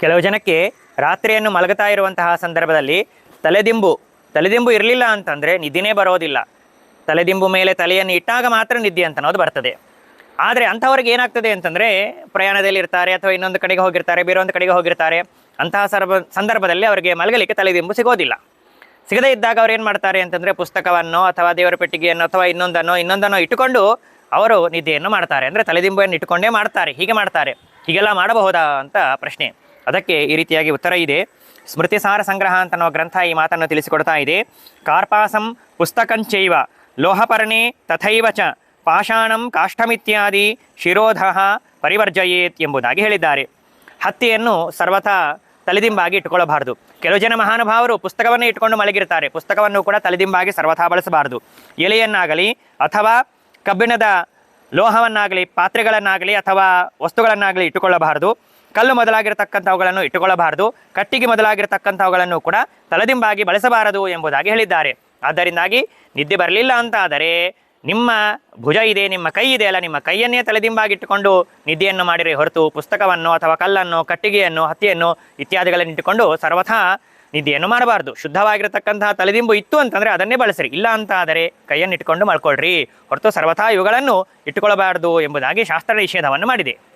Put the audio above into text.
ಕೆಲವು ಜನಕ್ಕೆ ರಾತ್ರಿಯನ್ನು ಮಲಗುತ್ತಾ ಇರುವಂತಹ ಸಂದರ್ಭದಲ್ಲಿ ತಲೆದಿಂಬು ಇರಲಿಲ್ಲ ಅಂತಂದರೆ ನಿದ್ದೆನೇ ಬರೋದಿಲ್ಲ. ತಲೆದಿಂಬು ಮೇಲೆ ತಲೆಯನ್ನು ಇಟ್ಟಾಗ ಮಾತ್ರ ನಿದ್ದೆ ಅಂತ ಅನ್ನೋದು ಬರ್ತದೆ. ಆದರೆ ಅಂಥವ್ರಿಗೆ ಏನಾಗ್ತದೆ ಅಂತಂದರೆ, ಪ್ರಯಾಣದಲ್ಲಿ ಇರ್ತಾರೆ ಅಥವಾ ಇನ್ನೊಂದು ಕಡೆಗೆ ಹೋಗಿರ್ತಾರೆ, ಬೇರೊಂದು ಕಡೆಗೆ ಹೋಗಿರ್ತಾರೆ. ಅಂತಹ ಸಂದರ್ಭದಲ್ಲಿ ಅವರಿಗೆ ಮಲಗಲಿಕ್ಕೆ ತಲೆದಿಂಬು ಸಿಗೋದಿಲ್ಲ. ಸಿಗದೇ ಇದ್ದಾಗ ಅವ್ರು ಏನು ಮಾಡ್ತಾರೆ ಅಂತಂದರೆ, ಪುಸ್ತಕವನ್ನು ಅಥವಾ ದೇವರ ಪೆಟ್ಟಿಗೆಯನ್ನು ಅಥವಾ ಇನ್ನೊಂದನ್ನು ಇಟ್ಟುಕೊಂಡು ಅವರು ನಿದ್ದೆಯನ್ನು ಮಾಡ್ತಾರೆ. ಅಂದರೆ ತಲೆದಿಂಬನ್ನು ಇಟ್ಟುಕೊಂಡೇ ಮಾಡ್ತಾರೆ. ಹೀಗೆಲ್ಲ ಮಾಡಬಹುದಾ ಅಂತ ಪ್ರಶ್ನೆ. ಅದಕ್ಕೆ ಈ ರೀತಿಯಾಗಿ ಉತ್ತರ ಇದೆ. ಸ್ಮೃತಿಸಾರ ಸಂಗ್ರಹ ಅಂತ ಅನ್ನೋ ಗ್ರಂಥ ಈ ಮಾತನ್ನು ತಿಳಿಸಿಕೊಡ್ತಾ ಇದೆ. ಕಾರ್ಪಾಸಂ ಪುಸ್ತಕಂಚೈವ ಲೋಹಪರ್ಣೆ ತಥೈವ ಚ ಪಾಷಾಣಂ ಕಾಷ್ಠಮಿತ್ಯಾದಿ ಶಿರೋಧಃ ಪರಿವರ್ಜಯೇತ್ ಎಂಬುದಾಗಿ ಹೇಳಿದ್ದಾರೆ. ಹತ್ತಿಯನ್ನು ಸರ್ವಥಾ ತಲೆದಿಂಬಾಗಿ ಇಟ್ಟುಕೊಳ್ಳಬಾರದು. ಕೆಲವು ಜನ ಮಹಾನುಭಾವರು ಪುಸ್ತಕವನ್ನೇ ಇಟ್ಕೊಂಡು ಮಲಗಿರ್ತಾರೆ. ಪುಸ್ತಕವನ್ನು ಕೂಡ ತಲೆದಿಂಬಾಗಿ ಸರ್ವಥಾ ಬಳಸಬಾರದು. ಎಲೆಯನ್ನಾಗಲಿ ಅಥವಾ ಕಬ್ಬಿಣದ ಲೋಹವನ್ನಾಗಲಿ, ಪಾತ್ರೆಗಳನ್ನಾಗಲಿ ಅಥವಾ ವಸ್ತುಗಳನ್ನಾಗಲಿ ಇಟ್ಟುಕೊಳ್ಳಬಾರದು. ಕಲ್ಲು ಮೊದಲಾಗಿರತಕ್ಕಂಥವುಗಳನ್ನು ಇಟ್ಟುಕೊಳ್ಳಬಾರದು. ಕಟ್ಟಿಗೆ ಮೊದಲಾಗಿರತಕ್ಕಂಥವುಗಳನ್ನು ಕೂಡ ತಲೆದಿಂಬಾಗಿ ಬಳಸಬಾರದು ಎಂಬುದಾಗಿ ಹೇಳಿದ್ದಾರೆ. ಆದ್ದರಿಂದಾಗಿ ನಿದ್ದೆ ಬರಲಿಲ್ಲ ಅಂತಾದರೆ ನಿಮ್ಮ ಭುಜ ಇದೆ, ನಿಮ್ಮ ಕೈ ಇದೆ ಅಲ್ಲ, ನಿಮ್ಮ ಕೈಯನ್ನೇ ತಲೆದಿಂಬಾಗಿಟ್ಟುಕೊಂಡು ನಿದ್ದೆಯನ್ನು ಮಾಡಿರಿ ಹೊರತು ಪುಸ್ತಕವನ್ನು ಅಥವಾ ಕಲ್ಲನ್ನು, ಕಟ್ಟಿಗೆಯನ್ನು, ಹತ್ತಿಯನ್ನು ಇತ್ಯಾದಿಗಳನ್ನು ಇಟ್ಟುಕೊಂಡು ಸರ್ವಥಾ ನಿದ್ದೆಯನ್ನು ಮಾಡಬಾರ್ದು. ಶುದ್ಧವಾಗಿರತಕ್ಕಂತಹ ತಲೆದಿಂಬು ಇತ್ತು ಅಂತಂದರೆ ಅದನ್ನೇ ಬಳಸಿರಿ. ಇಲ್ಲ ಅಂತಾದರೆ ಕೈಯನ್ನು ಇಟ್ಟುಕೊಂಡು ಮಲ್ಕೊಳ್ರಿ ಹೊರತು ಸರ್ವಥಾ ಇವುಗಳನ್ನು ಇಟ್ಟುಕೊಳ್ಳಬಾರ್ದು ಎಂಬುದಾಗಿ ಶಾಸ್ತ್ರ ನಿಷೇಧವನ್ನು ಮಾಡಿದೆ.